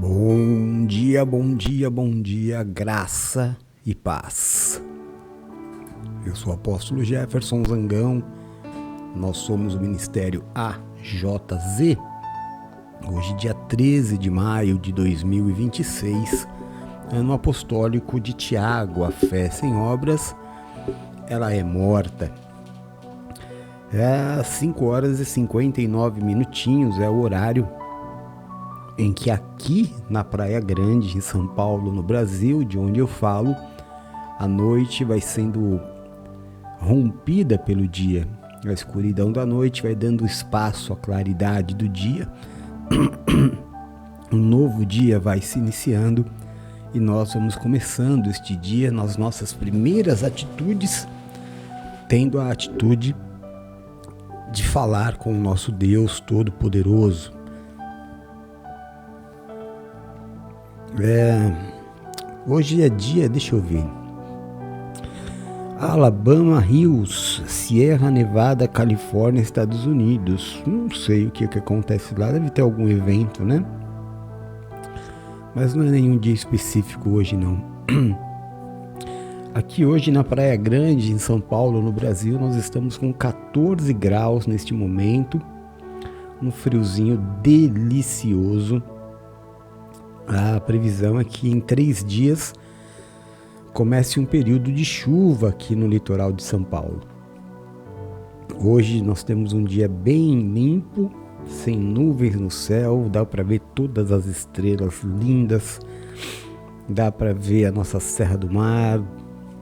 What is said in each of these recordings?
Bom dia, bom dia, bom dia, graça e paz. Eu sou o apóstolo Jefferson Zangão, nós somos o Ministério AJZ. Hoje, dia 13 de maio de 2026, ano apostólico de Tiago, a fé sem obras, ela é morta. É 5 horas e 59 minutinhos, é o horário em que aqui na Praia Grande, em São Paulo, no Brasil, de onde eu falo, a noite vai sendo rompida pelo dia. A escuridão da noite vai dando espaço à claridade do dia. Um novo dia vai se iniciando e nós vamos começando este dia nas nossas primeiras atitudes, tendo a atitude de falar com o nosso Deus Todo-Poderoso. Hoje é dia, deixa eu ver, Alabama, Hills, Sierra Nevada, Califórnia, Estados Unidos. Não sei o que acontece lá, deve ter algum evento, né? Mas não é nenhum dia específico hoje, não. Aqui hoje na Praia Grande, em São Paulo, no Brasil, nós estamos com 14 graus neste momento, um friozinho delicioso. A previsão é que em 3 dias comece um período de chuva aqui no litoral de São Paulo. Hoje nós temos um dia bem limpo, sem nuvens no céu, dá para ver todas as estrelas lindas, dá para ver a nossa Serra do Mar,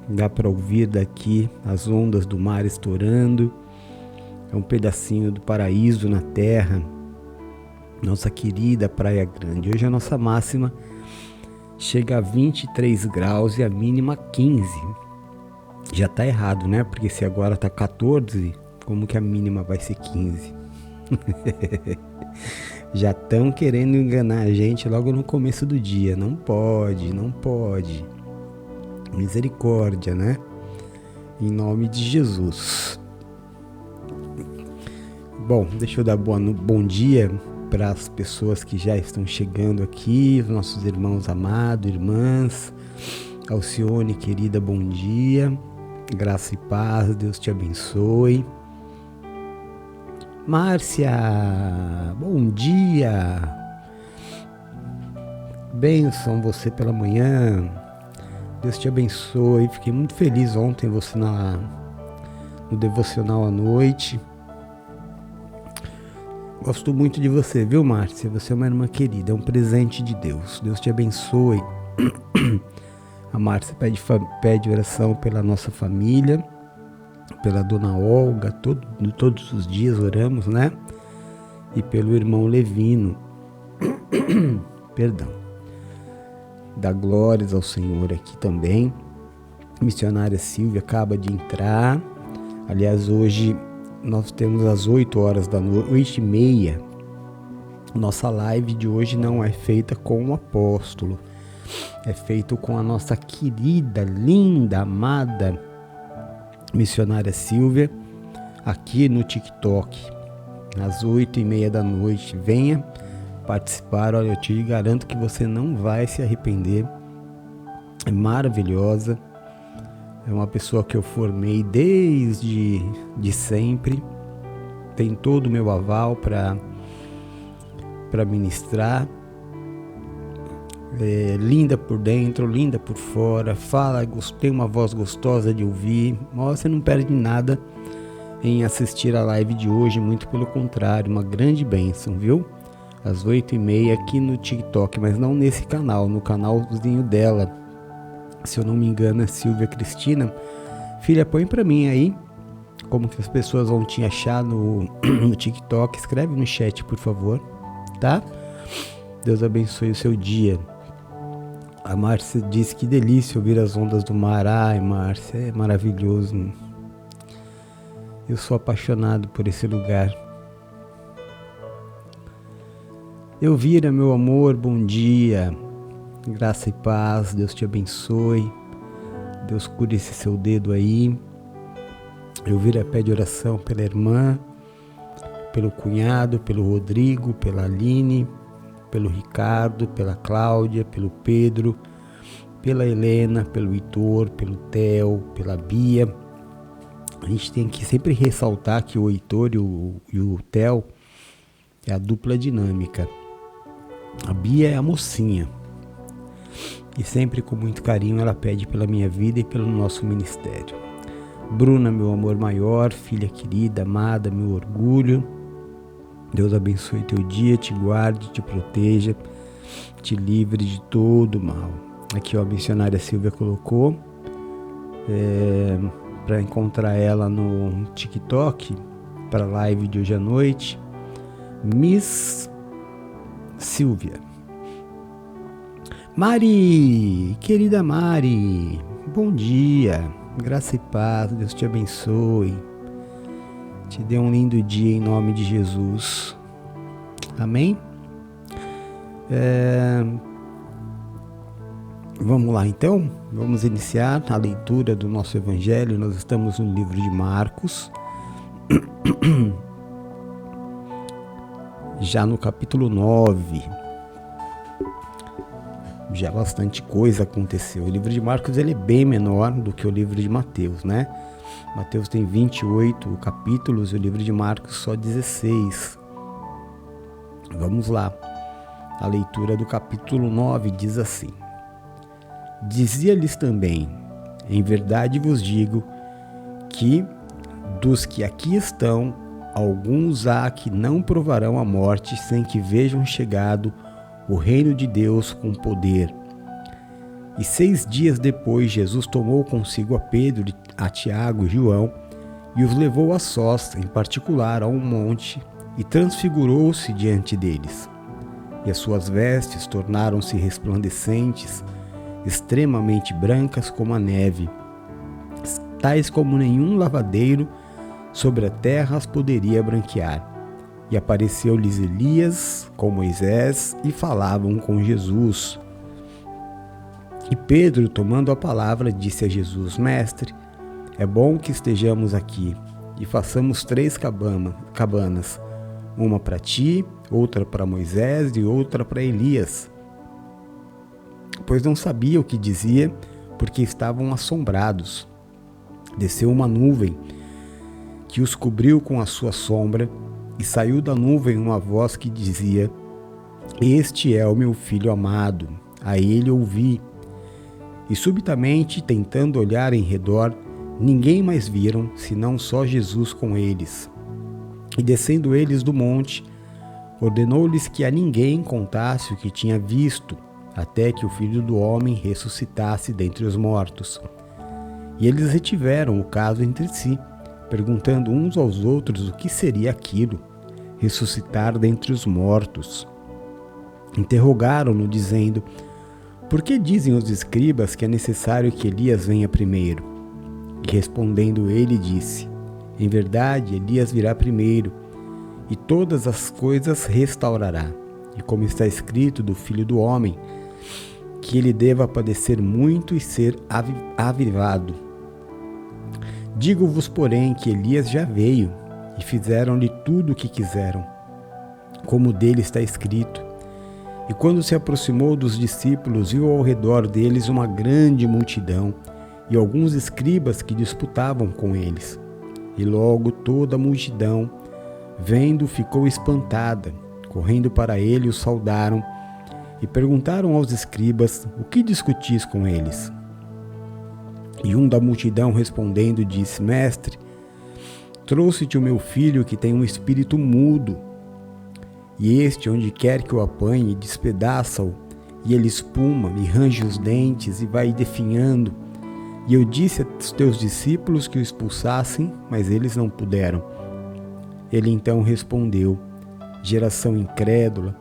dá para ouvir daqui as ondas do mar estourando. É um pedacinho do paraíso na terra. Nossa querida Praia Grande. Hoje a nossa máxima chega a 23 graus e a mínima 15. Já tá errado, né? Porque se agora tá 14, como que a mínima vai ser 15? Já estão querendo enganar a gente logo no começo do dia. Não pode, não pode. Misericórdia, né? Em nome de Jesus. Bom, deixa eu dar bom dia para as pessoas que já estão chegando aqui, os nossos irmãos amados, irmãs. Alcione, querida, bom dia, graça e paz, Deus te abençoe. Márcia, bom dia, bênção você pela manhã, Deus te abençoe. Fiquei muito feliz ontem você no devocional à noite. Gosto muito de você, viu, Márcia? Você é uma irmã querida, é um presente de Deus. Deus te abençoe. A Márcia pede oração pela nossa família, pela dona Olga, todos os dias oramos, né? E pelo irmão Levino. Perdão. Dá glórias ao Senhor aqui também. Missionária Silvia acaba de entrar. Aliás, hoje nós temos às 8 horas da noite, 8h30. Nossa live de hoje não é feita com o apóstolo, é feita com a nossa querida, linda, amada missionária Silvia, aqui no TikTok, às 8h30 da noite. Venha participar, olha, eu te garanto que você não vai se arrepender. É maravilhosa. É uma pessoa que eu formei desde sempre. Tem todo o meu aval para ministrar. É linda por dentro, linda por fora. Fala, tem uma voz gostosa de ouvir. Você não perde nada em assistir a live de hoje. Muito pelo contrário, uma grande bênção, viu? Às 8h30 aqui no TikTok, mas não nesse canal, no canalzinho dela. Se eu não me engano, é Silvia Cristina. Filha, põe pra mim aí como que as pessoas vão te achar no TikTok. Escreve no chat, por favor, tá? Deus abençoe o seu dia. A Márcia disse que delícia ouvir as ondas do mar. Ai, Márcia, é maravilhoso. Eu sou apaixonado por esse lugar. Elvira, meu amor, bom dia. Graça e paz, Deus te abençoe. Deus cure esse seu dedo aí. Elvira pede oração pela irmã, pelo cunhado, pelo Rodrigo, pela Aline, pelo Ricardo, pela Cláudia, pelo Pedro, pela Helena, pelo Heitor, pelo Theo, pela Bia. A gente tem que sempre ressaltar que o Heitor e o Theo é a dupla dinâmica. A Bia é a mocinha. E sempre com muito carinho ela pede pela minha vida e pelo nosso ministério. Bruna, meu amor maior, filha querida, amada, meu orgulho. Deus abençoe teu dia, te guarde, te proteja, te livre de todo mal. Aqui ó, a missionária Silvia colocou para encontrar ela no TikTok para a live de hoje à noite. Miss Silvia. Mari, querida Mari, bom dia, graça e paz, Deus te abençoe, te dê um lindo dia em nome de Jesus, amém? Vamos lá então, vamos iniciar a leitura do nosso evangelho. Nós estamos no livro de Marcos, já no capítulo 9. Já bastante coisa aconteceu. O livro de Marcos ele é bem menor do que o livro de Mateus, né? Mateus tem 28 capítulos e o livro de Marcos só 16. Vamos lá. A leitura do capítulo 9 diz assim: Dizia-lhes também: em verdade vos digo que dos que aqui estão, alguns há que não provarão a morte sem que vejam chegado o reino de Deus com poder. E 6 dias depois, Jesus tomou consigo a Pedro, a Tiago e João e os levou a sós, em particular, a um monte, e transfigurou-se diante deles. E as suas vestes tornaram-se resplandecentes, extremamente brancas como a neve, tais como nenhum lavadeiro sobre a terra as poderia branquear. E apareceu-lhes Elias com Moisés e falavam com Jesus. E Pedro, tomando a palavra, disse a Jesus: Mestre, é bom que estejamos aqui e façamos 3 cabanas, uma para ti, outra para Moisés e outra para Elias. Pois não sabia o que dizia, porque estavam assombrados. Desceu uma nuvem que os cobriu com a sua sombra, e saiu da nuvem uma voz que dizia: Este é o meu filho amado, a ele ouvi. E subitamente, tentando olhar em redor, ninguém mais viram, senão só Jesus com eles. E descendo eles do monte, ordenou-lhes que a ninguém contasse o que tinha visto, até que o Filho do Homem ressuscitasse dentre os mortos. E eles retiveram o caso entre si, perguntando uns aos outros o que seria aquilo, ressuscitar dentre os mortos. Interrogaram-no, dizendo: Por que dizem os escribas que é necessário que Elias venha primeiro? E respondendo ele, disse: Em verdade, Elias virá primeiro, e todas as coisas restaurará. E como está escrito do Filho do Homem, que ele deva padecer muito e ser avivado. Digo-vos, porém, que Elias já veio, e fizeram-lhe tudo o que quiseram, como dele está escrito. E quando se aproximou dos discípulos, viu ao redor deles uma grande multidão, e alguns escribas que disputavam com eles. E logo toda a multidão, vendo, ficou espantada. Correndo para ele, o saudaram, e perguntaram aos escribas: O que discutis com eles? E um da multidão respondendo disse: Mestre, trouxe-te o meu filho que tem um espírito mudo. E este, onde quer que o apanhe, despedaça-o, e ele espuma, e range os dentes, e vai definhando. E eu disse aos teus discípulos que o expulsassem, mas eles não puderam. Ele então respondeu: Geração incrédula,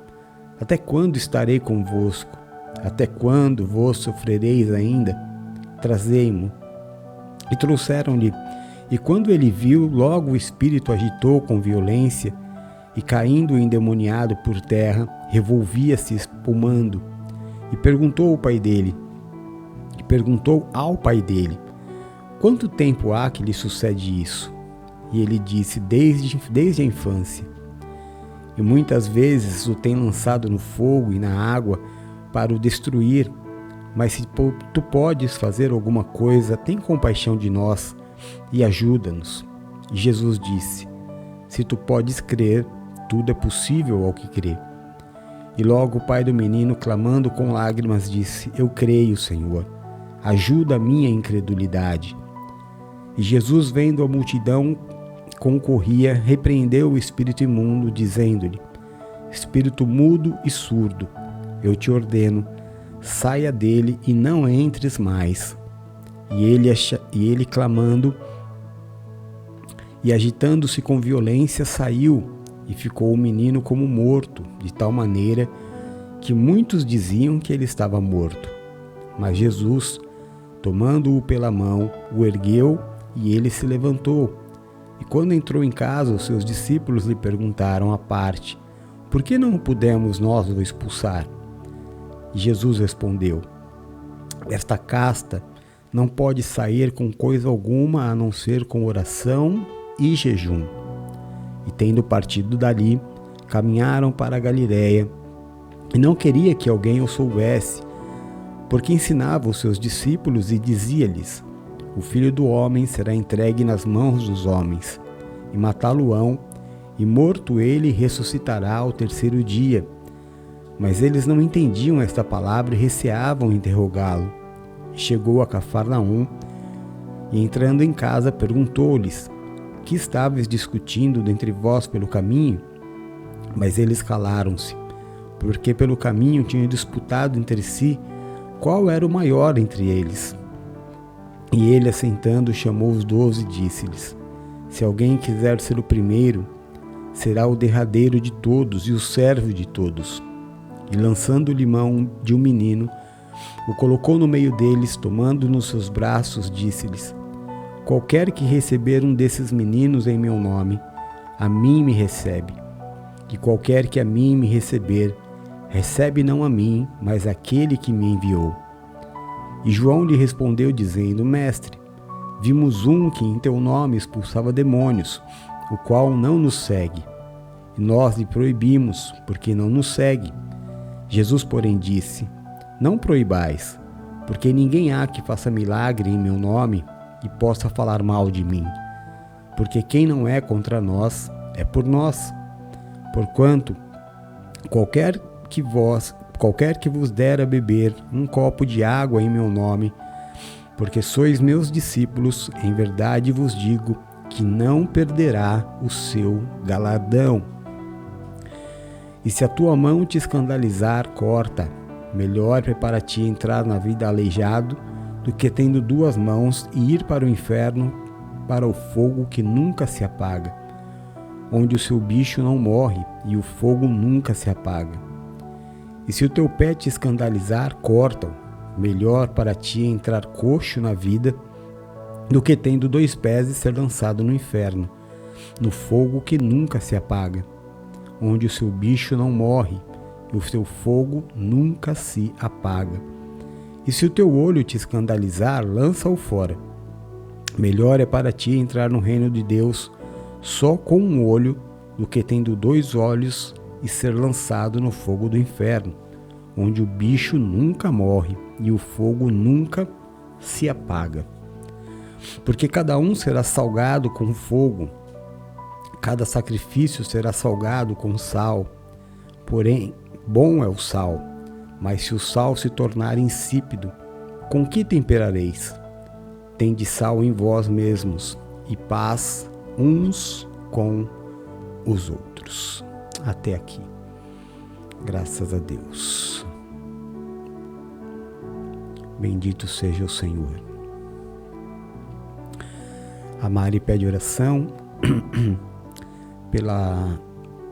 até quando estarei convosco? Até quando vos sofrereis ainda? Trazei-mo. E trouxeram-lhe. E quando ele viu, logo o espírito agitou com violência, e caindo endemoniado por terra, revolvia-se espumando. E perguntou ao pai dele: Quanto tempo há que lhe sucede isso? E ele disse: Desde a infância. e muitas vezes o tem lançado no fogo e na água para o destruir. Mas se tu podes fazer alguma coisa, tem compaixão de nós e ajuda-nos. E Jesus disse: se tu podes crer, tudo é possível ao que crê. E logo o pai do menino, clamando com lágrimas, disse: eu creio, Senhor, ajuda a minha incredulidade. E Jesus, vendo a multidão concorria, repreendeu o espírito imundo, dizendo-lhe: espírito mudo e surdo, eu te ordeno, saia dele e não entres mais. E ele clamando e agitando-se com violência, saiu, e ficou o menino como morto, de tal maneira que muitos diziam que ele estava morto. Mas Jesus, tomando-o pela mão, o ergueu, e ele se levantou. E quando entrou em casa, os seus discípulos lhe perguntaram à parte: por que não pudemos nós o expulsar? E Jesus respondeu: esta casta não pode sair com coisa alguma a não ser com oração e jejum. E tendo partido dali, caminharam para a Galiléia, e não queria que alguém o soubesse, porque ensinava os seus discípulos e dizia-lhes: o Filho do Homem será entregue nas mãos dos homens, e matá-lo-ão, e morto ele ressuscitará ao terceiro dia. Mas eles não entendiam esta palavra e receavam interrogá-lo. Chegou a Cafarnaum, e entrando em casa perguntou-lhes: que estáveis discutindo dentre vós pelo caminho? Mas eles calaram-se, porque pelo caminho tinham disputado entre si qual era o maior entre eles. E ele, assentando, chamou os 12 e disse-lhes: se alguém quiser ser o primeiro, será o derradeiro de todos e o servo de todos. E lançando-lhe mão de um menino, o colocou no meio deles, tomando nos seus braços, disse-lhes: qualquer que receber um desses meninos em meu nome, a mim me recebe. E qualquer que a mim me receber, recebe não a mim, mas aquele que me enviou. E João lhe respondeu, dizendo: mestre, vimos um que em teu nome expulsava demônios, o qual não nos segue. E nós lhe proibimos, porque não nos segue. Jesus, porém, disse: não proibais, porque ninguém há que faça milagre em meu nome e possa falar mal de mim. Porque quem não é contra nós, é por nós. Porquanto, qualquer que vos der a beber um copo de água em meu nome, porque sois meus discípulos, em verdade vos digo que não perderá o seu galardão. E se a tua mão te escandalizar, corta. Melhor é para ti entrar na vida aleijado do que tendo 2 mãos e ir para o inferno, para o fogo que nunca se apaga, onde o seu bicho não morre e o fogo nunca se apaga. E se o teu pé te escandalizar, corta-o. Melhor para ti entrar coxo na vida do que tendo 2 pés e ser lançado no inferno, no fogo que nunca se apaga, onde o seu bicho não morre e o seu fogo nunca se apaga. E se o teu olho te escandalizar, lança-o fora. Melhor é para ti entrar no reino de Deus só com um olho do que tendo 2 olhos e ser lançado no fogo do inferno, onde o bicho nunca morre e o fogo nunca se apaga. Porque cada um será salgado com fogo, cada sacrifício será salgado com sal. Porém, bom é o sal, mas se o sal se tornar insípido, com que temperareis? Tende sal em vós mesmos e paz uns com os outros. Até aqui. Graças a Deus. Bendito seja o Senhor. A Mari pede oração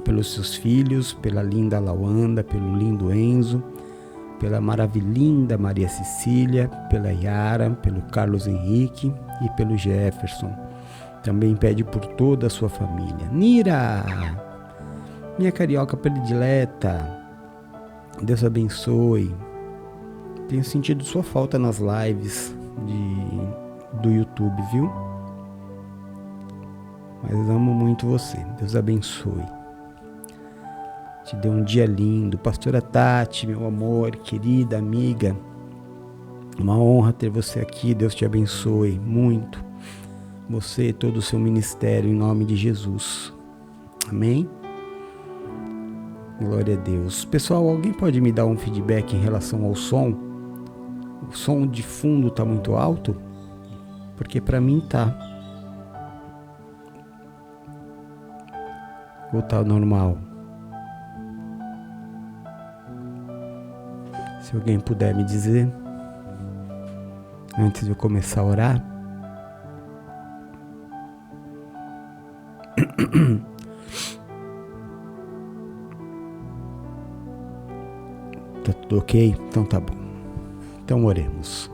pelos seus filhos, pela linda Lawanda, pelo lindo Enzo, pela maravilhinda Maria Cecília, pela Yara, pelo Carlos Henrique e pelo Jefferson. Também pede por toda a sua família. Nira, minha carioca predileta, Deus abençoe. Tenho sentido sua falta nas lives do YouTube, viu? Mas amo muito você. Deus abençoe. te dê um dia lindo. Pastora Tati, meu amor, querida amiga, uma honra ter você aqui. Deus te abençoe muito. Você e todo o seu ministério, em nome de Jesus. Amém? Glória a Deus. Pessoal, alguém pode me dar um feedback em relação ao som? O som de fundo tá muito alto? Porque para mim tá. Ou tá normal? Se alguém puder me dizer, antes de eu começar a orar. Tá tudo ok? Então tá bom. Então oremos.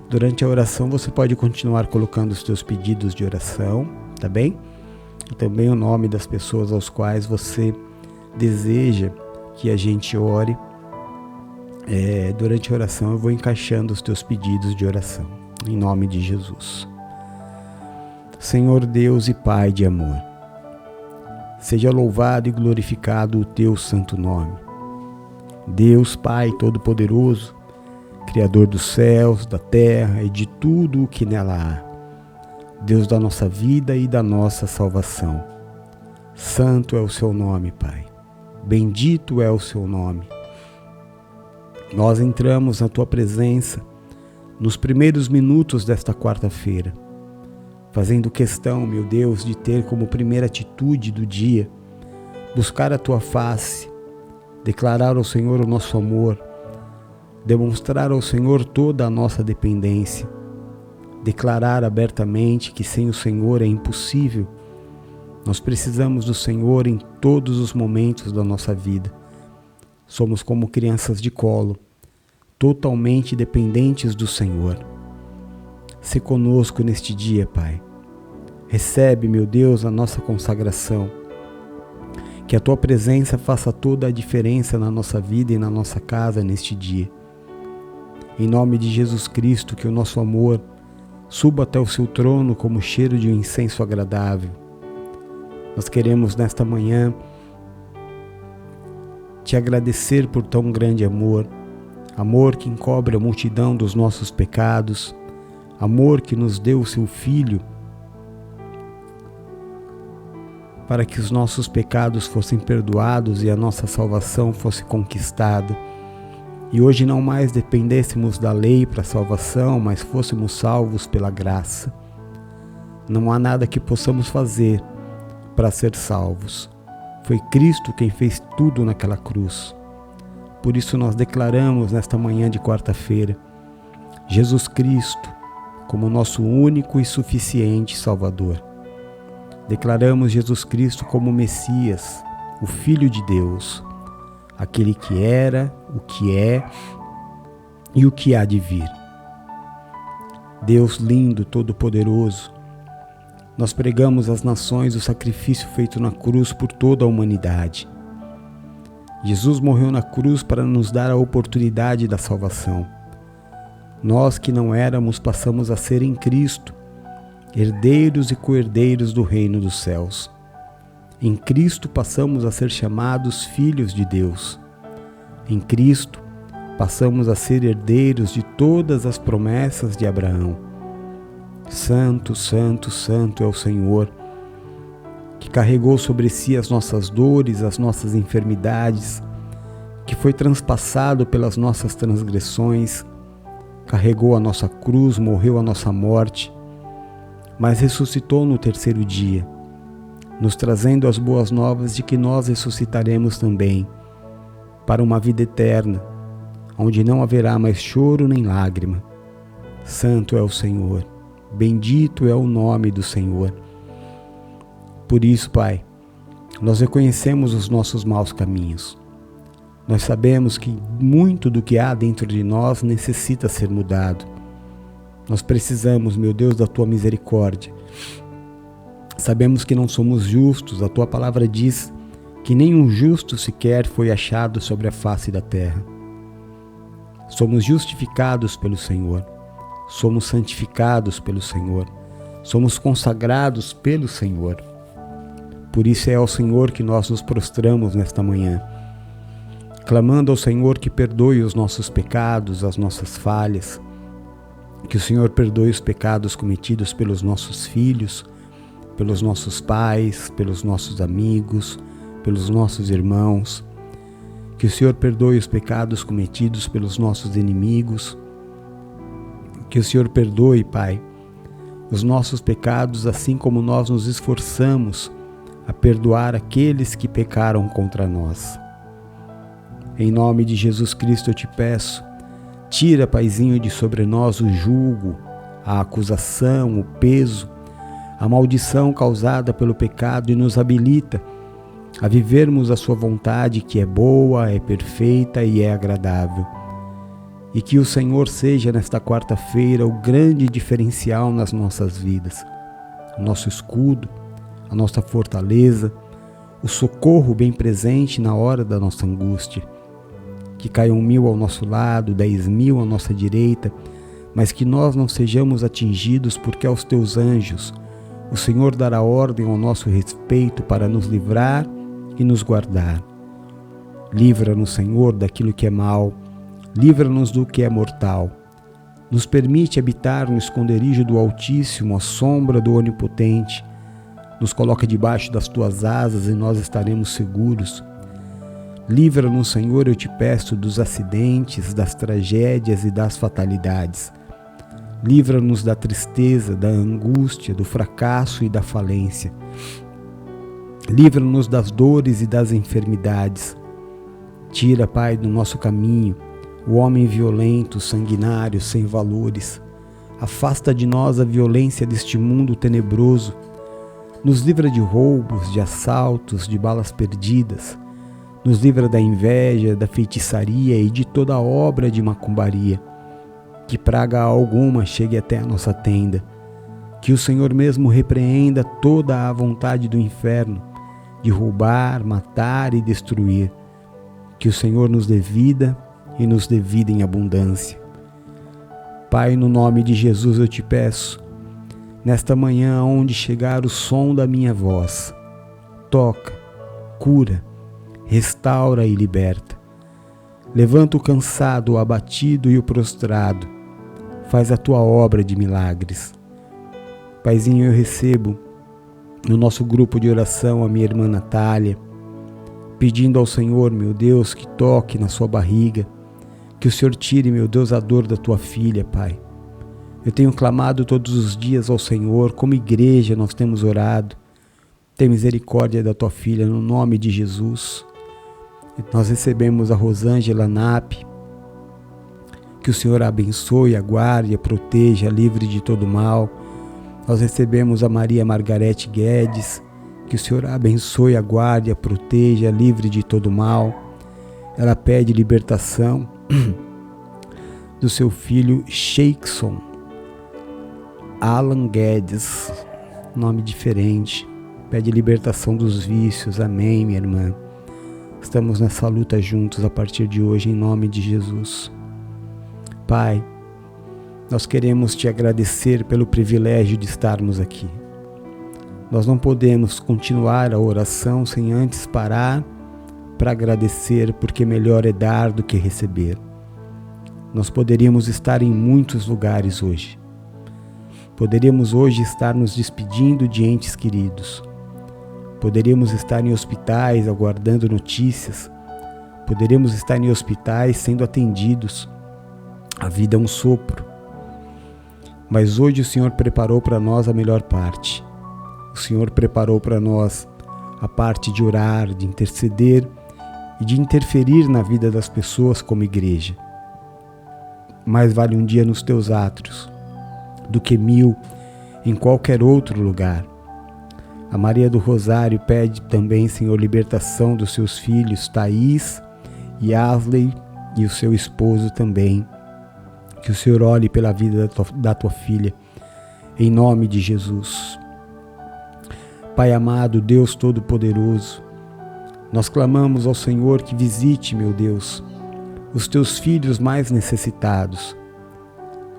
Durante a oração você pode continuar colocando os teus pedidos de oração, tá bem? E também o nome das pessoas aos quais você deseja que a gente ore. Durante a oração eu vou encaixando os teus pedidos de oração, em nome de Jesus. Senhor Deus e Pai de amor, seja louvado e glorificado o teu santo nome. Deus Pai Todo-Poderoso, Criador dos céus, da terra e de tudo o que nela há. Deus da nossa vida e da nossa salvação. Santo é o seu nome, Pai. Bendito é o seu nome. Nós entramos na tua presença nos primeiros minutos desta quarta-feira, fazendo questão, meu Deus, de ter como primeira atitude do dia buscar a tua face, declarar ao Senhor o nosso amor, demonstrar ao Senhor toda a nossa dependência, declarar abertamente que sem o Senhor é impossível. Nós precisamos do Senhor em todos os momentos da nossa vida. Somos como crianças de colo, totalmente dependentes do Senhor. Se conosco neste dia, Pai. Recebe, meu Deus, a nossa consagração. Que a tua presença faça toda a diferença na nossa vida e na nossa casa neste dia. Em nome de Jesus Cristo, que o nosso amor suba até o seu trono como cheiro de um incenso agradável. Nós queremos nesta manhã te agradecer por tão grande amor, amor que encobre a multidão dos nossos pecados, amor que nos deu o seu Filho para que os nossos pecados fossem perdoados e a nossa salvação fosse conquistada. E hoje não mais dependêssemos da lei para a salvação, mas fôssemos salvos pela graça. Não há nada que possamos fazer para ser salvos. Foi Cristo quem fez tudo naquela cruz. Por isso nós declaramos nesta manhã de quarta-feira, Jesus Cristo como nosso único e suficiente Salvador. Declaramos Jesus Cristo como Messias, o Filho de Deus, aquele que era, o que é e o que há de vir. Deus lindo, todo-poderoso, nós pregamos às nações o sacrifício feito na cruz por toda a humanidade. Jesus morreu na cruz para nos dar a oportunidade da salvação. Nós que não éramos passamos a ser em Cristo, herdeiros e co-herdeiros do reino dos céus. Em Cristo passamos a ser chamados filhos de Deus. Em Cristo passamos a ser herdeiros de todas as promessas de Abraão. Santo, santo, santo é o Senhor, que carregou sobre si as nossas dores, as nossas enfermidades, que foi transpassado pelas nossas transgressões, carregou a nossa cruz, morreu a nossa morte, mas ressuscitou no terceiro dia, nos trazendo as boas novas de que nós ressuscitaremos também, para uma vida eterna, onde não haverá mais choro nem lágrima. Santo é o Senhor. Bendito é o nome do Senhor. Por isso, Pai, nós reconhecemos os nossos maus caminhos. Nós sabemos que muito do que há dentro de nós necessita ser mudado. Nós precisamos, meu Deus, da Tua misericórdia. Sabemos que não somos justos. A Tua palavra diz que nenhum justo sequer foi achado sobre a face da terra. Somos justificados pelo Senhor. Somos santificados pelo Senhor, somos consagrados pelo Senhor. Por isso é ao Senhor que nós nos prostramos nesta manhã, clamando ao Senhor que perdoe os nossos pecados, as nossas falhas, que o Senhor perdoe os pecados cometidos pelos nossos filhos, pelos nossos pais, pelos nossos amigos, pelos nossos irmãos, que o Senhor perdoe os pecados cometidos pelos nossos inimigos, que o Senhor perdoe, Pai, os nossos pecados, assim como nós nos esforçamos a perdoar aqueles que pecaram contra nós. Em nome de Jesus Cristo eu te peço, tira, Paizinho, de sobre nós o julgo, a acusação, o peso, a maldição causada pelo pecado e nos habilita a vivermos a sua vontade, que é boa, é perfeita e é agradável. E que o Senhor seja nesta quarta-feira o grande diferencial nas nossas vidas, o nosso escudo, a nossa fortaleza, o socorro bem presente na hora da nossa angústia. Que caiam 1000 ao nosso lado, 10.000 à nossa direita, mas que nós não sejamos atingidos, porque aos teus anjos o Senhor dará ordem ao nosso respeito para nos livrar e nos guardar. Livra-nos, Senhor, daquilo que é mal, livra-nos do que é mortal. Nos permite habitar no esconderijo do Altíssimo, à sombra do Onipotente. Nos coloca debaixo das tuas asas e nós estaremos seguros. Livra-nos, Senhor, eu te peço, dos acidentes, das tragédias e das fatalidades. Livra-nos da tristeza, da angústia, do fracasso e da falência. Livra-nos das dores e das enfermidades. Tira, Pai, do nosso caminho o homem violento, sanguinário, sem valores. Afasta de nós a violência deste mundo tenebroso. Nos livra de roubos, de assaltos, de balas perdidas. Nos livra da inveja, da feitiçaria e de toda obra de macumbaria. Que praga alguma chegue até a nossa tenda. Que o Senhor mesmo repreenda toda a vontade do inferno, de roubar, matar e destruir. Que o Senhor nos dê vida e nos dê vida em abundância. Pai, no nome de Jesus eu te peço, nesta manhã onde chegar o som da minha voz, toca, cura, restaura e liberta. Levanta o cansado, o abatido e o prostrado. Faz a tua obra de milagres. Paizinho, eu recebo no nosso grupo de oração a minha irmã Natália, pedindo ao Senhor, meu Deus, que toque na sua barriga, que o Senhor tire, meu Deus, a dor da tua filha, Pai. Eu tenho clamado todos os dias ao Senhor, como igreja nós temos orado. Tem misericórdia da tua filha, no nome de Jesus. Nós recebemos a Rosângela Nap, que o Senhor a abençoe, a guarde, a proteja, a livre de todo mal. Nós recebemos a Maria Margarete Guedes, que o Senhor a abençoe, a guarde, a proteja, a livre de todo mal. Ela pede libertação do seu filho Sheikson Alan Guedes, nome diferente. Pede libertação dos vícios. Amém, minha irmã. Estamos nessa luta juntos a partir de hoje, em nome de Jesus. Pai, nós queremos te agradecer pelo privilégio de estarmos aqui. Nós não podemos continuar a oração sem antes parar para agradecer, porque melhor é dar do que receber. Nós poderíamos estar em muitos lugares hoje. Poderíamos hoje estar nos despedindo de entes queridos. Poderíamos estar em hospitais aguardando notícias. Poderíamos estar em hospitais sendo atendidos. A vida é um sopro. Mas hoje o Senhor preparou para nós a melhor parte. O Senhor preparou para nós a parte de orar, de interceder e de interferir na vida das pessoas como igreja. Mais vale um dia nos teus átrios do que 1000 em qualquer outro lugar. A Maria do Rosário pede também, Senhor, libertação dos seus filhos Thaís e Asley e o seu esposo também. Que o Senhor olhe pela vida da tua filha, em nome de Jesus. Pai amado, Deus Todo-Poderoso, nós clamamos ao Senhor que visite, meu Deus, os teus filhos mais necessitados.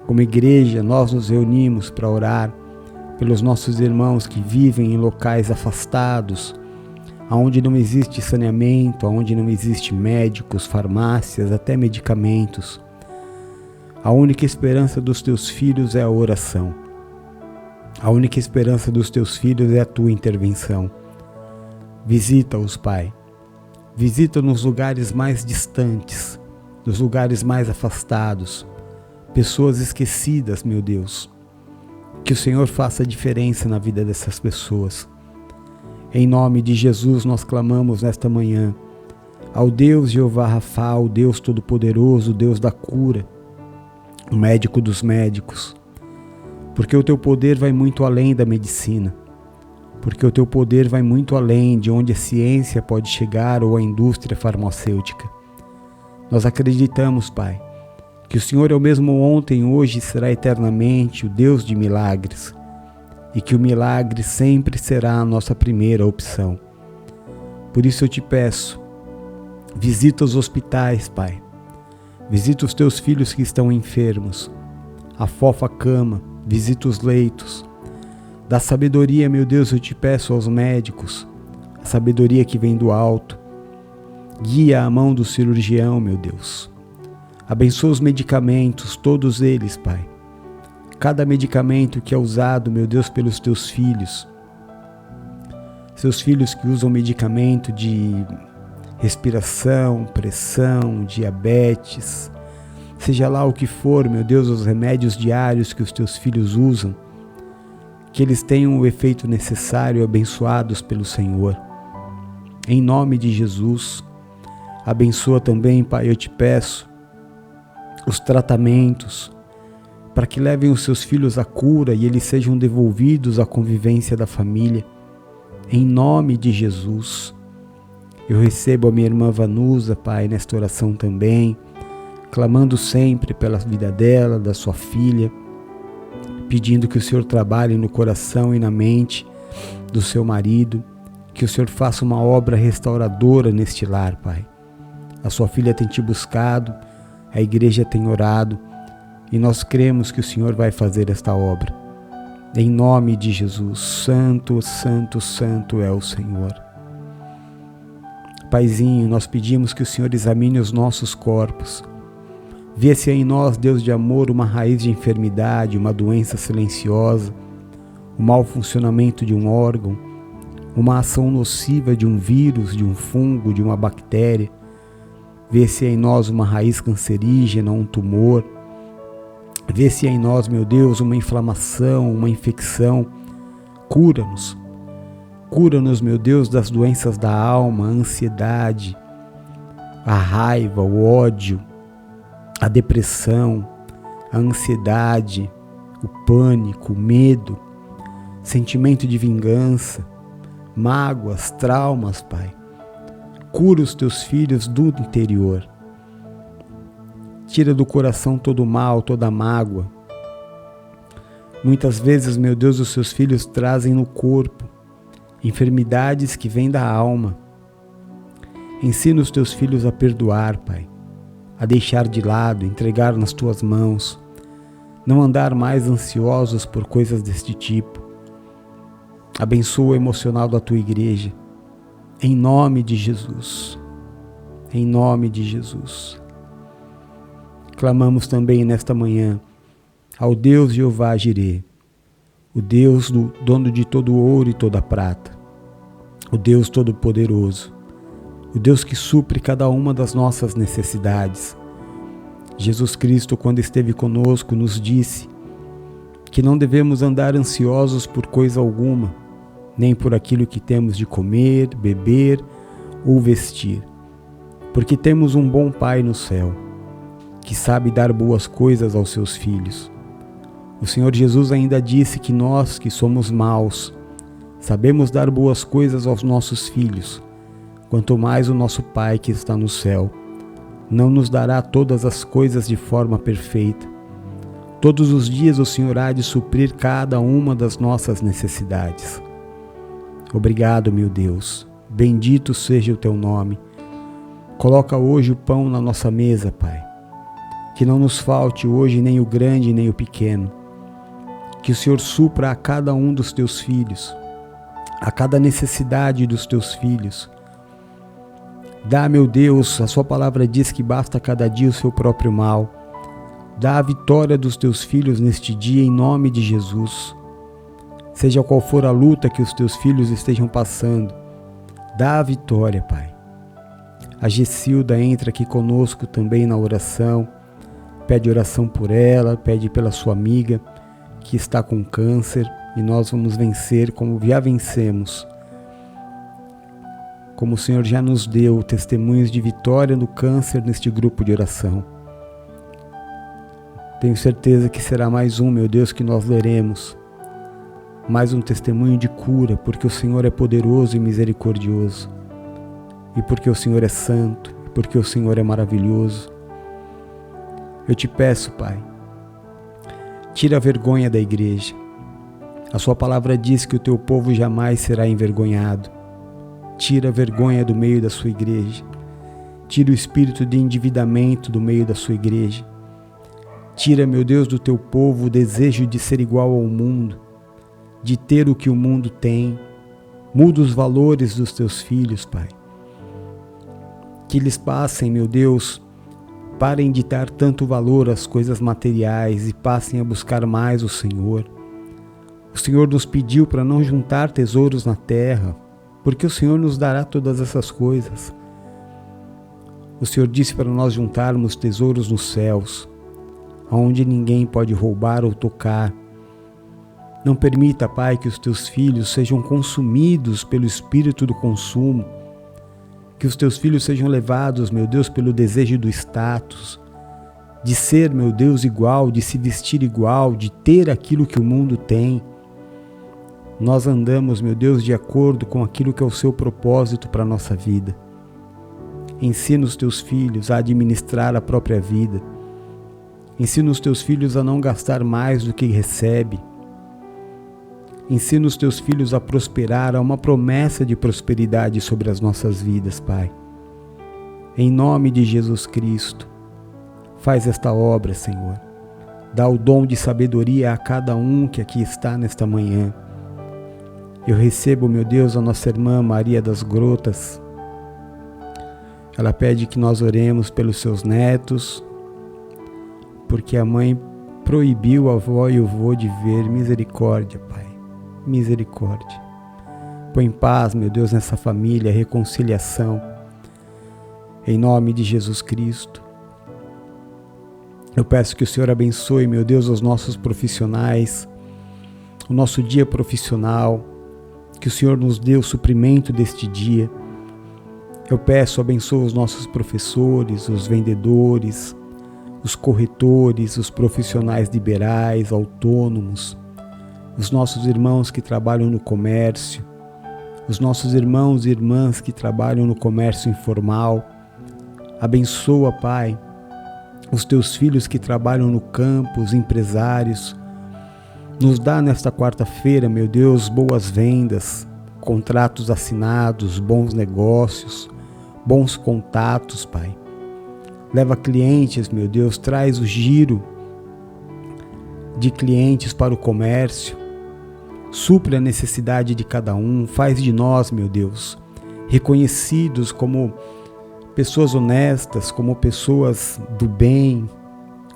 Como igreja, nós nos reunimos para orar pelos nossos irmãos que vivem em locais afastados, aonde não existe saneamento, aonde não existe médicos, farmácias, até medicamentos. A única esperança dos teus filhos é a oração. A única esperança dos teus filhos é a tua intervenção. Visita-os, Pai. Visita nos lugares mais distantes, nos lugares mais afastados, pessoas esquecidas, meu Deus. Que o Senhor faça diferença na vida dessas pessoas. Em nome de Jesus nós clamamos nesta manhã ao Deus Jeová Rafa, o Deus Todo-Poderoso, o Deus da cura, o médico dos médicos, porque o teu poder vai muito além da medicina, porque o teu poder vai muito além de onde a ciência pode chegar ou a indústria farmacêutica. Nós acreditamos, Pai, que o Senhor é o mesmo ontem, hoje e será eternamente o Deus de milagres, e que o milagre sempre será a nossa primeira opção. Por isso eu te peço, visita os hospitais, Pai. Visita os teus filhos que estão enfermos. Afofa a cama, visita os leitos. Dá sabedoria, meu Deus, eu te peço aos médicos, a sabedoria que vem do alto. Guia a mão do cirurgião, meu Deus. Abençoa os medicamentos, todos eles, Pai. Cada medicamento que é usado, meu Deus, pelos teus filhos. Seus filhos que usam medicamento de respiração, pressão, diabetes, seja lá o que for, meu Deus, os remédios diários que os teus filhos usam, que eles tenham o efeito necessário, abençoados pelo Senhor. Em nome de Jesus, abençoa também, Pai, eu te peço, os tratamentos, para que levem os seus filhos à cura e eles sejam devolvidos à convivência da família. Em nome de Jesus, eu recebo a minha irmã Vanusa, Pai, nesta oração também, clamando sempre pela vida dela, da sua filha, pedindo que o Senhor trabalhe no coração e na mente do seu marido, que o Senhor faça uma obra restauradora neste lar, Pai. A sua filha tem te buscado, a igreja tem orado, e nós cremos que o Senhor vai fazer esta obra. Em nome de Jesus, santo, santo, santo é o Senhor. Paizinho, nós pedimos que o Senhor examine os nossos corpos. Vê se há em nós, Deus de amor, uma raiz de enfermidade, uma doença silenciosa, o mau funcionamento de um órgão, uma ação nociva de um vírus, de um fungo, de uma bactéria. Vê se há em nós uma raiz cancerígena, um tumor. Vê se há em nós, meu Deus, uma inflamação, uma infecção. Cura-nos. Cura-nos, meu Deus, das doenças da alma, a ansiedade, a raiva, o ódio, a depressão, a ansiedade, o pânico, o medo, sentimento de vingança, mágoas, traumas, Pai. Cura os teus filhos do interior. Tira do coração todo o mal, toda a mágoa. Muitas vezes, meu Deus, os seus filhos trazem no corpo enfermidades que vêm da alma. Ensina os teus filhos a perdoar, Pai, a deixar de lado, entregar nas tuas mãos, não andar mais ansiosos por coisas deste tipo. Abençoa o emocional da tua igreja, em nome de Jesus, em nome de Jesus. Clamamos também nesta manhã ao Deus Jeová Jirê, o Deus do dono de todo o ouro e toda a prata, o Deus Todo-Poderoso, o Deus que supre cada uma das nossas necessidades. Jesus Cristo, quando esteve conosco, nos disse que não devemos andar ansiosos por coisa alguma, nem por aquilo que temos de comer, beber ou vestir, porque temos um bom Pai no céu, que sabe dar boas coisas aos seus filhos. O Senhor Jesus ainda disse que nós, que somos maus, sabemos dar boas coisas aos nossos filhos, quanto mais o nosso Pai que está no céu não nos dará todas as coisas de forma perfeita. Todos os dias o Senhor há de suprir cada uma das nossas necessidades. Obrigado, meu Deus. Bendito seja o teu nome. Coloca hoje o pão na nossa mesa, Pai. Que não nos falte hoje nem o grande nem o pequeno. Que o Senhor supra a cada um dos teus filhos a cada necessidade dos teus filhos. Dá, meu Deus, a sua palavra diz que basta a cada dia o seu próprio mal. Dá a vitória dos teus filhos neste dia, em nome de Jesus. Seja qual for a luta que os teus filhos estejam passando, dá a vitória, Pai. A Gessilda entra aqui conosco também na oração, pede oração por ela, pede pela sua amiga que está com câncer, e nós vamos vencer como já vencemos. Como o Senhor já nos deu testemunhos de vitória no câncer neste grupo de oração. Tenho certeza que será mais um, meu Deus, que nós leremos. Mais um testemunho de cura, porque o Senhor é poderoso e misericordioso. E porque o Senhor é santo, e porque o Senhor é maravilhoso. Eu te peço, Pai, tira a vergonha da igreja. A sua palavra diz que o teu povo jamais será envergonhado. Tira a vergonha do meio da sua igreja. Tira o espírito de endividamento do meio da sua igreja. Tira, meu Deus, do teu povo o desejo de ser igual ao mundo, de ter o que o mundo tem. Muda os valores dos teus filhos, Pai. Que eles passem, meu Deus, parem de dar tanto valor às coisas materiais e passem a buscar mais o Senhor. O Senhor nos pediu para não juntar tesouros na terra, porque o Senhor nos dará todas essas coisas. O Senhor disse para nós juntarmos tesouros nos céus, onde ninguém pode roubar ou tocar. Não permita, Pai, que os teus filhos sejam consumidos pelo espírito do consumo, que os teus filhos sejam levados, meu Deus, pelo desejo do status, de ser, meu Deus, igual, de se vestir igual, de ter aquilo que o mundo tem. Nós andamos, meu Deus, de acordo com aquilo que é o seu propósito para a nossa vida. Ensina os teus filhos a administrar a própria vida. Ensina os teus filhos a não gastar mais do que recebe. Ensina os teus filhos a prosperar, a uma promessa de prosperidade sobre as nossas vidas, Pai. Em nome de Jesus Cristo, faz esta obra, Senhor. Dá o dom de sabedoria a cada um que aqui está nesta manhã. Eu recebo, meu Deus, a nossa irmã Maria das Grotas. Ela pede que nós oremos pelos seus netos, porque a mãe proibiu a avó e o vô de ver. Misericórdia, Pai. Misericórdia. Põe paz, meu Deus, nessa família, reconciliação. Em nome de Jesus Cristo. Eu peço que o Senhor abençoe, meu Deus, os nossos profissionais, o nosso dia profissional, que o Senhor nos dê o suprimento deste dia. Eu peço, abençoe os nossos professores, os vendedores, os corretores, os profissionais liberais, autônomos, os nossos irmãos que trabalham no comércio, os nossos irmãos e irmãs que trabalham no comércio informal. Abençoa, Pai, os teus filhos que trabalham no campo, os empresários. Nos dá nesta quarta-feira, meu Deus, boas vendas, contratos assinados, bons negócios, bons contatos, Pai. Leva clientes, meu Deus, traz o giro de clientes para o comércio. Supre a necessidade de cada um. Faz de nós, meu Deus, reconhecidos como pessoas honestas, como pessoas do bem,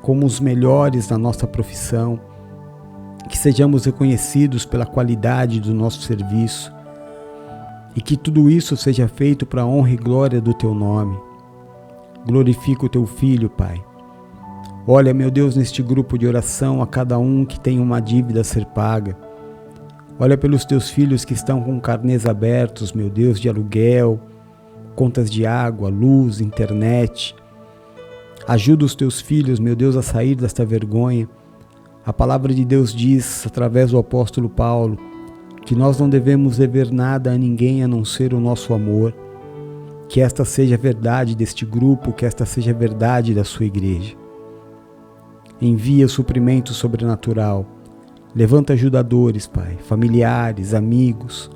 como os melhores na nossa profissão. Que sejamos reconhecidos pela qualidade do nosso serviço. E que tudo isso seja feito para a honra e glória do Teu nome. Glorifica o Teu Filho, Pai. Olha, meu Deus, neste grupo de oração a cada um que tem uma dívida a ser paga. Olha pelos Teus filhos que estão com carnês abertos, meu Deus, de aluguel, contas de água, luz, internet. Ajuda os Teus filhos, meu Deus, a sair desta vergonha. A palavra de Deus diz, através do apóstolo Paulo, que nós não devemos dever nada a ninguém a não ser o nosso amor. Que esta seja a verdade deste grupo, que esta seja a verdade da sua igreja. Envia suprimento sobrenatural. Levanta ajudadores, Pai, familiares, amigos.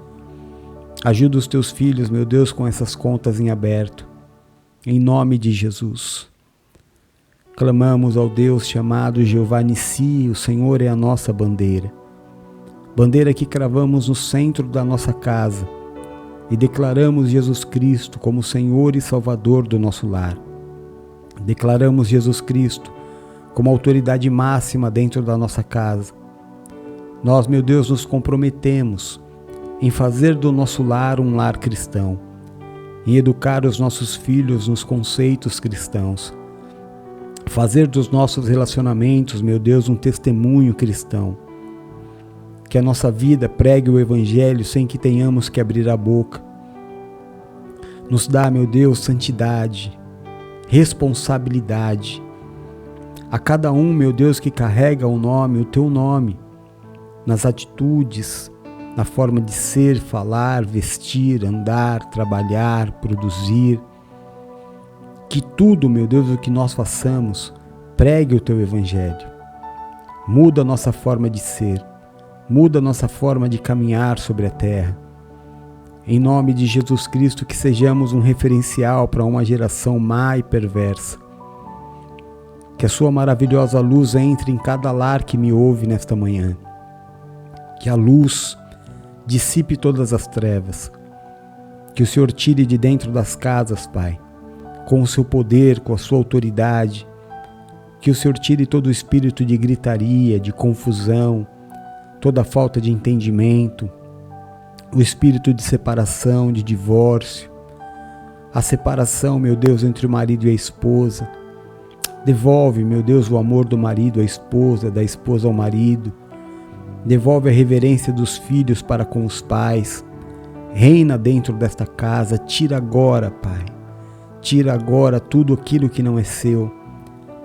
Ajuda os teus filhos, meu Deus, com essas contas em aberto. Em nome de Jesus. Clamamos ao Deus chamado Jeová Nissi, o Senhor é a nossa bandeira. bandeira que cravamos no centro da nossa casa e declaramos Jesus Cristo como Senhor e Salvador do nosso lar. Declaramos Jesus Cristo como autoridade máxima dentro da nossa casa. Nós, meu Deus, nos comprometemos em fazer do nosso lar um lar cristão, em educar os nossos filhos nos conceitos cristãos, fazer dos nossos relacionamentos, meu Deus, um testemunho cristão. Que a nossa vida pregue o Evangelho sem que tenhamos que abrir a boca. Nos dá, meu Deus, santidade, responsabilidade. A cada um, meu Deus, que carrega o nome, o teu nome, nas atitudes, na forma de ser, falar, vestir, andar, trabalhar, produzir. Que tudo, meu Deus, o que nós façamos, pregue o teu Evangelho. Muda a nossa forma de ser. Muda a nossa forma de caminhar sobre a terra. Em nome de Jesus Cristo, que sejamos um referencial para uma geração má e perversa. Que a sua maravilhosa luz entre em cada lar que me ouve nesta manhã. Que a luz dissipe todas as trevas. Que o Senhor tire de dentro das casas, Pai, com o seu poder, com a sua autoridade. Que o Senhor tire todo o espírito de gritaria, de confusão, toda falta de entendimento, o espírito de separação, de divórcio, a separação, meu Deus, entre o marido e a esposa. Devolve, meu Deus, o amor do marido à esposa, da esposa ao marido. Devolve a reverência dos filhos para com os pais. Reina dentro desta casa. Tira agora, Pai. Tira agora tudo aquilo que não é seu.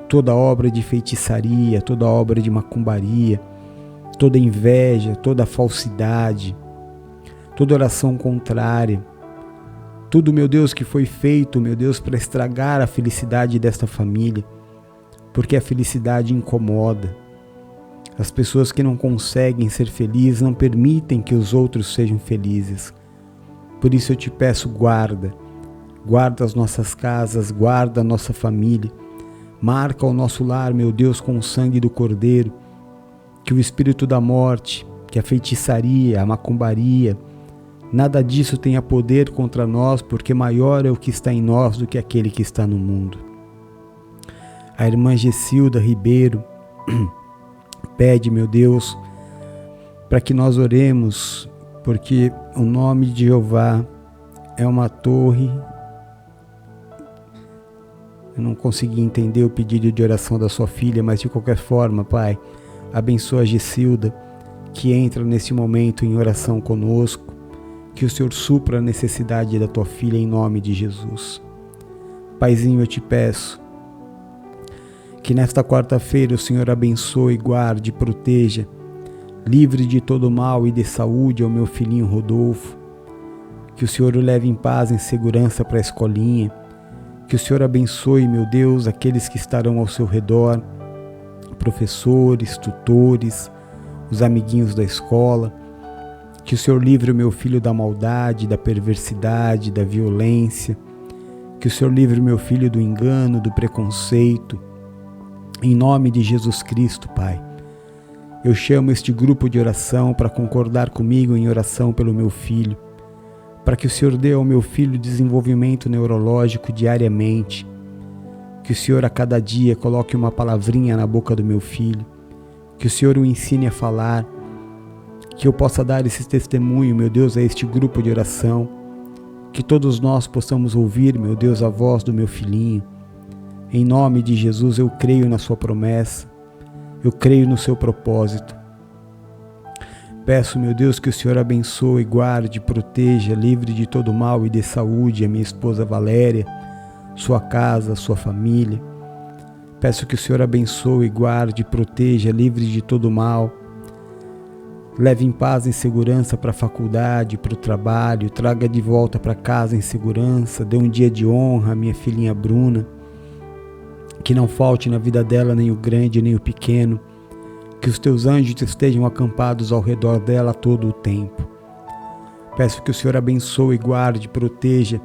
Toda obra de feitiçaria, toda obra de macumbaria, toda inveja, toda falsidade, toda oração contrária, tudo, meu Deus, que foi feito, meu Deus, para estragar a felicidade desta família, porque a felicidade incomoda. As pessoas que não conseguem ser felizes não permitem que os outros sejam felizes. Por isso eu te peço, guarda as nossas casas, guarda a nossa família, marca o nosso lar, meu Deus, com o sangue do Cordeiro. Que o espírito da morte, que a feitiçaria, a macumbaria, nada disso tenha poder contra nós, porque maior é o que está em nós do que aquele que está no mundo. A irmã Gessilda Ribeiro pede, meu Deus, para que nós oremos, porque o nome de Jeová é uma torre. Eu não consegui entender o pedido de oração da sua filha, mas de qualquer forma, Pai, abençoa a Gessilda, que entra nesse momento em oração conosco, que o Senhor supra a necessidade da tua filha em nome de Jesus. Paizinho, eu te peço que nesta quarta-feira o Senhor abençoe, guarde, proteja, livre de todo mal e dê saúde ao meu filhinho Rodolfo, que o Senhor o leve em paz, em segurança para a escolinha, que o Senhor abençoe, meu Deus, aqueles que estarão ao seu redor, professores, tutores, os amiguinhos da escola. Que o Senhor livre o meu filho da maldade, da perversidade, da violência. Que o Senhor livre o meu filho do engano, do preconceito. Em nome de Jesus Cristo, Pai, eu chamo este grupo de oração para concordar comigo em oração pelo meu filho, para que o Senhor dê ao meu filho desenvolvimento neurológico diariamente. Que o Senhor a cada dia coloque uma palavrinha na boca do meu filho. Que o Senhor o ensine a falar. Que eu possa dar esse testemunho, meu Deus, a este grupo de oração. Que todos nós possamos ouvir, meu Deus, a voz do meu filhinho. Em nome de Jesus, eu creio na sua promessa. Eu creio no seu propósito. Peço, meu Deus, que o Senhor abençoe, guarde, proteja, livre de todo mal e dê saúde a minha esposa Valéria, sua casa, sua família. Peço que o Senhor abençoe, guarde, proteja, livre de todo mal. Leve em paz e segurança para a faculdade, para o trabalho. Traga de volta para casa em segurança. Dê um dia de honra à minha filhinha Bruna. Que não falte na vida dela nem o grande nem o pequeno. Que os teus anjos estejam acampados ao redor dela todo o tempo. Peço que o Senhor abençoe, guarde, proteja,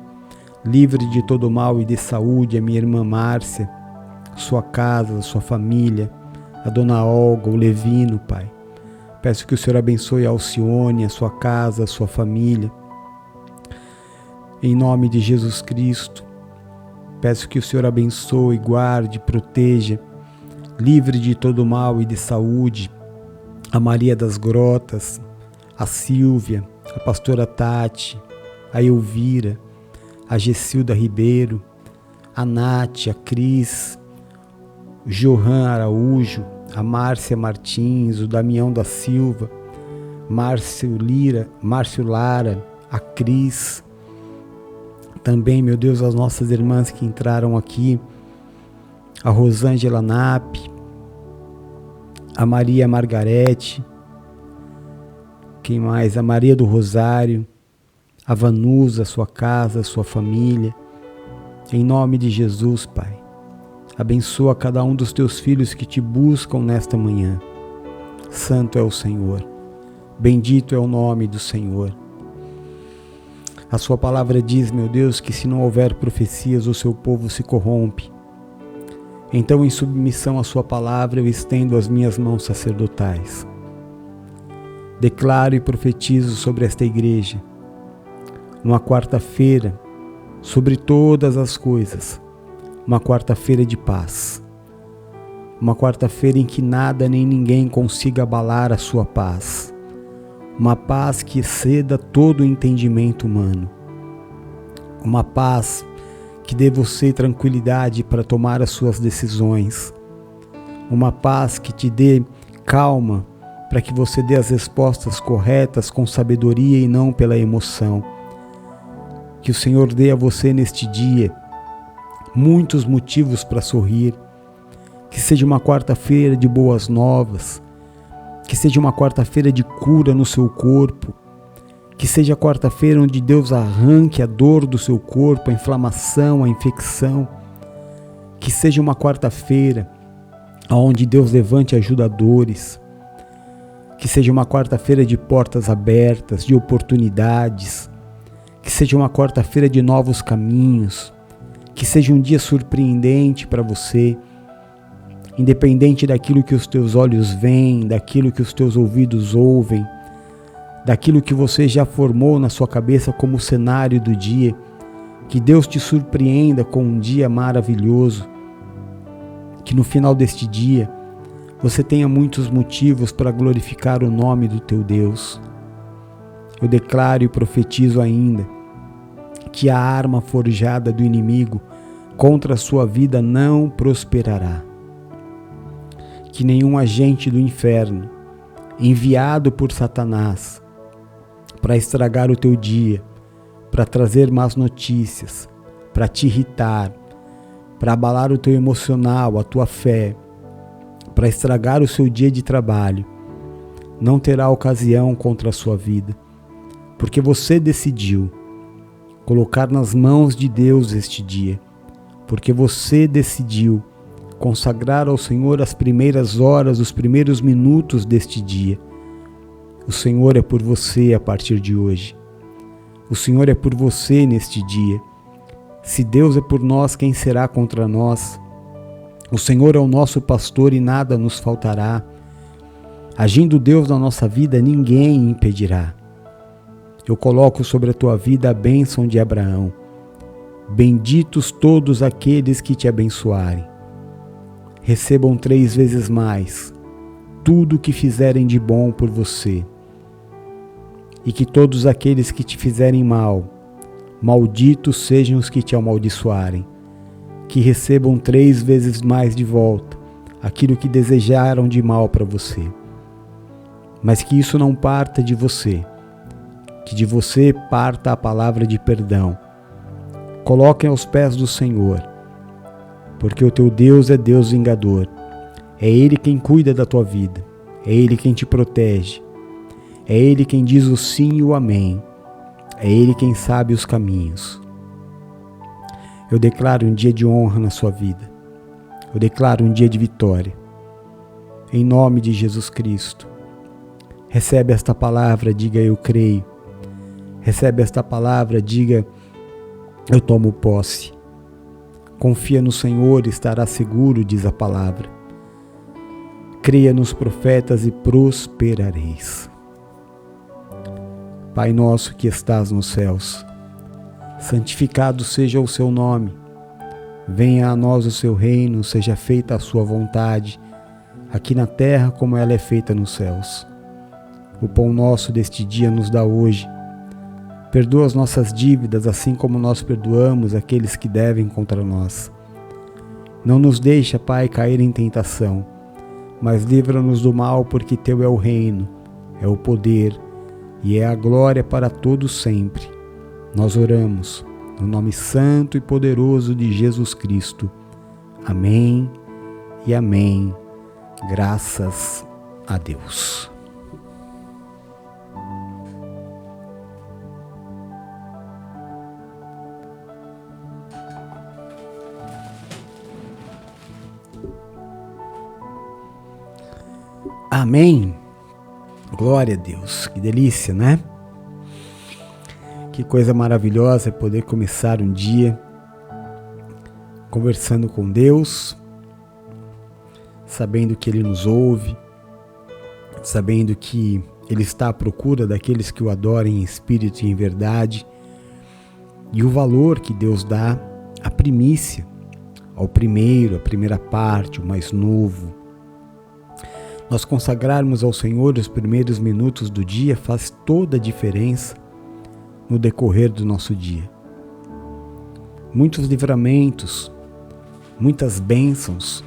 livre de todo mal e dê saúde a minha irmã Márcia, sua casa, sua família, a dona Olga, o Levino, Pai. Peço que o Senhor abençoe a Alcione, a sua casa, a sua família. Em nome de Jesus Cristo, peço que o Senhor abençoe, guarde, proteja, livre de todo mal e de saúde, a Maria das Grotas, a Silvia, a pastora Tati, a Elvira, a Gessilda Ribeiro, a Nath, a Cris, o Johan Araújo, a Márcia Martins, o Damião da Silva, Márcio Lara, a Cris. Também, meu Deus, as nossas irmãs que entraram aqui, a Rosângela Nap, a Maria Margarete, quem mais? A Maria do Rosário, a Vanusa, sua casa, sua família. Em nome de Jesus, Pai, abençoa cada um dos teus filhos que te buscam nesta manhã. Santo é o Senhor, bendito é o nome do Senhor. A sua palavra diz, meu Deus, que se não houver profecias, o seu povo se corrompe. Então, em submissão à sua palavra, eu estendo as minhas mãos sacerdotais. Declaro e profetizo sobre esta igreja, uma quarta-feira, sobre todas as coisas, uma quarta-feira de paz. Uma quarta-feira em que nada nem ninguém consiga abalar a sua paz. Uma paz que exceda todo o entendimento humano. Uma paz que dê você tranquilidade para tomar as suas decisões. Uma paz que te dê calma para que você dê as respostas corretas com sabedoria e não pela emoção. Que o Senhor dê a você neste dia muitos motivos para sorrir. Que seja uma quarta-feira de boas novas. Que seja uma quarta-feira de cura no seu corpo. Que seja a quarta-feira onde Deus arranque a dor do seu corpo, a inflamação, a infecção. Que seja uma quarta-feira onde Deus levante ajudadores. Que seja uma quarta-feira de portas abertas, de oportunidades. Que seja uma quarta-feira de novos caminhos. Que seja um dia surpreendente para você. Independente daquilo que os teus olhos veem, daquilo que os teus ouvidos ouvem, daquilo que você já formou na sua cabeça como cenário do dia, que Deus te surpreenda com um dia maravilhoso, que no final deste dia você tenha muitos motivos para glorificar o nome do teu Deus. Eu declaro e profetizo ainda que a arma forjada do inimigo contra a sua vida não prosperará. Que nenhum agente do inferno, enviado por Satanás, para estragar o teu dia, para trazer más notícias, para te irritar, para abalar o teu emocional, a tua fé, para estragar o seu dia de trabalho, não terá ocasião contra a sua vida, porque você decidiu colocar nas mãos de Deus este dia, porque você decidiu consagrar ao Senhor as primeiras horas, os primeiros minutos deste dia. O Senhor é por você a partir de hoje. O Senhor é por você neste dia. Se Deus é por nós, quem será contra nós? O Senhor é o nosso pastor e nada nos faltará. Agindo Deus na nossa vida, ninguém impedirá. Eu coloco sobre a tua vida a bênção de Abraão. Benditos todos aqueles que te abençoarem. Recebam 3 vezes mais tudo o que fizerem de bom por você. E que todos aqueles que te fizerem mal, malditos sejam os que te amaldiçoarem. Que recebam 3 vezes mais de volta aquilo que desejaram de mal para você. Mas que isso não parta de você. Que de você parta a palavra de perdão. Coloquem aos pés do Senhor. Porque o teu Deus é Deus vingador. É Ele quem cuida da tua vida. É Ele quem te protege. É Ele quem diz o sim e o amém. É Ele quem sabe os caminhos. Eu declaro um dia de honra na sua vida. Eu declaro um dia de vitória. Em nome de Jesus Cristo. Recebe esta palavra, diga eu creio. Recebe esta palavra, diga eu tomo posse. Confia no Senhor e estará seguro, diz a palavra. Creia nos profetas e prosperareis. Pai nosso que estás nos céus, santificado seja o seu nome. Venha a nós o seu reino, seja feita a sua vontade, aqui na terra como ela é feita nos céus. O pão nosso deste dia nos dá hoje. Perdoa as nossas dívidas, assim como nós perdoamos aqueles que devem contra nós. Não nos deixa, Pai, cair em tentação, mas livra-nos do mal, porque teu é o reino, é o poder e é a glória para todos sempre. Nós oramos no nome santo e poderoso de Jesus Cristo. Amém e amém. Graças a Deus. Amém. Glória a Deus. Que delícia, né? Que coisa maravilhosa é poder começar um dia conversando com Deus, sabendo que Ele nos ouve, sabendo que Ele está à procura daqueles que o adorem em espírito e em verdade, e o valor que Deus dá à primícia, ao primeiro, à primeira parte, o mais novo. Nós consagrarmos ao Senhor os primeiros minutos do dia faz toda a diferença no decorrer do nosso dia. Muitos livramentos, muitas bênçãos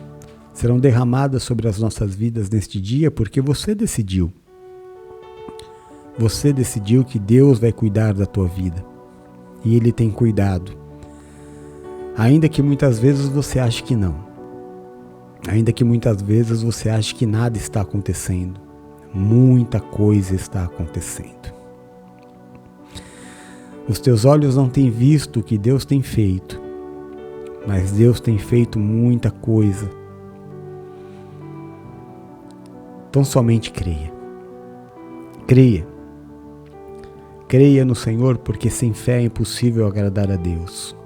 serão derramadas sobre as nossas vidas neste dia porque você decidiu. Você decidiu que Deus vai cuidar da tua vida e Ele tem cuidado. Ainda que muitas vezes você ache que não. Ainda que muitas vezes você ache que nada está acontecendo, muita coisa está acontecendo. Os teus olhos não têm visto o que Deus tem feito, mas Deus tem feito muita coisa. Então somente creia. Creia. Creia no Senhor, porque sem fé é impossível agradar a Deus.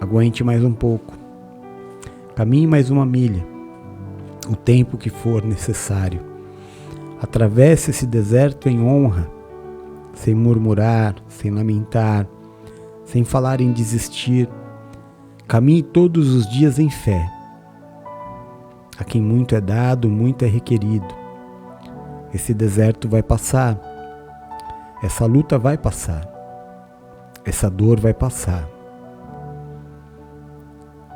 Aguente mais um pouco. Caminhe mais uma milha, o tempo que for necessário. Atravesse esse deserto em honra, sem murmurar, sem lamentar, sem falar em desistir. Caminhe todos os dias em fé. A quem muito é dado, muito é requerido. Esse deserto vai passar. Essa luta vai passar. Essa dor vai passar.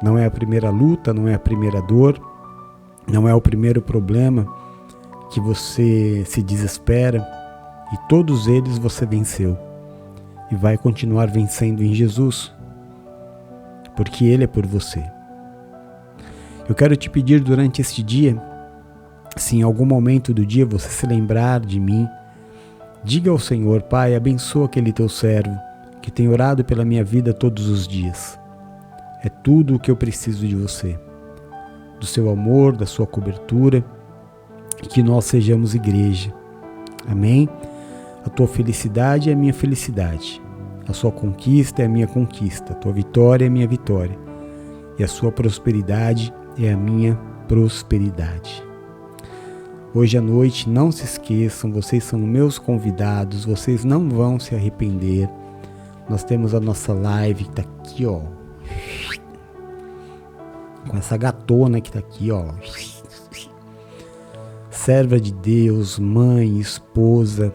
Não é a primeira luta, não é a primeira dor, não é o primeiro problema que você se desespera, e todos eles você venceu e vai continuar vencendo em Jesus, porque Ele é por você. Eu quero te pedir durante este dia, se em algum momento do dia você se lembrar de mim, diga ao Senhor: Pai, abençoa aquele teu servo que tem orado pela minha vida todos os dias. É tudo o que eu preciso de você, do seu amor, da sua cobertura, e que nós sejamos igreja. Amém? A tua felicidade é a minha felicidade, a sua conquista é a minha conquista, a tua vitória é a minha vitória, e a sua prosperidade é a minha prosperidade. Hoje à noite, não se esqueçam, vocês são meus convidados, vocês não vão se arrepender. Nós temos a nossa live que está aqui, ó, com essa gatona que tá aqui, ó. Serva de Deus, mãe, esposa,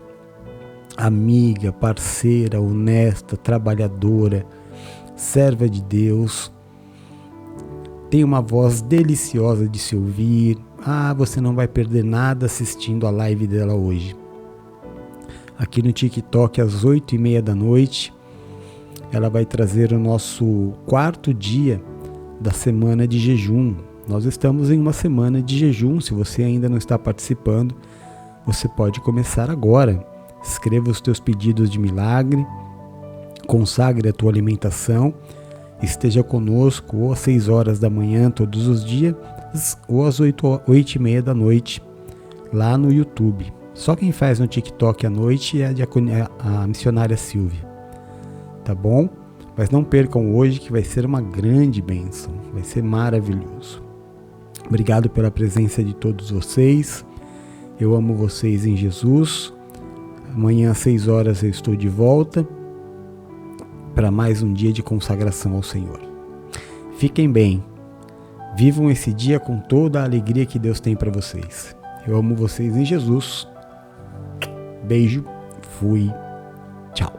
amiga, parceira, honesta, trabalhadora, serva de Deus. Tem uma voz deliciosa de se ouvir. Você não vai perder nada assistindo a live dela hoje. Aqui no TikTok, às 8h30 da noite, ela vai trazer o nosso quarto dia da semana de jejum. Nós estamos em uma semana de jejum. Se você ainda não está participando, você pode começar agora. Escreva os teus pedidos de milagre, consagre a tua alimentação, esteja conosco ou às 6 horas da manhã todos os dias, ou às 8h30 da noite lá no YouTube. Só quem faz no TikTok à noite é a missionária Silvia, tá bom? Mas não percam hoje, que vai ser uma grande bênção, vai ser maravilhoso. Obrigado pela presença de todos vocês. Eu amo vocês em Jesus. Amanhã às 6 horas eu estou de volta para mais um dia de consagração ao Senhor. Fiquem bem. Vivam esse dia com toda a alegria que Deus tem para vocês. Eu amo vocês em Jesus. Beijo. Fui. Tchau.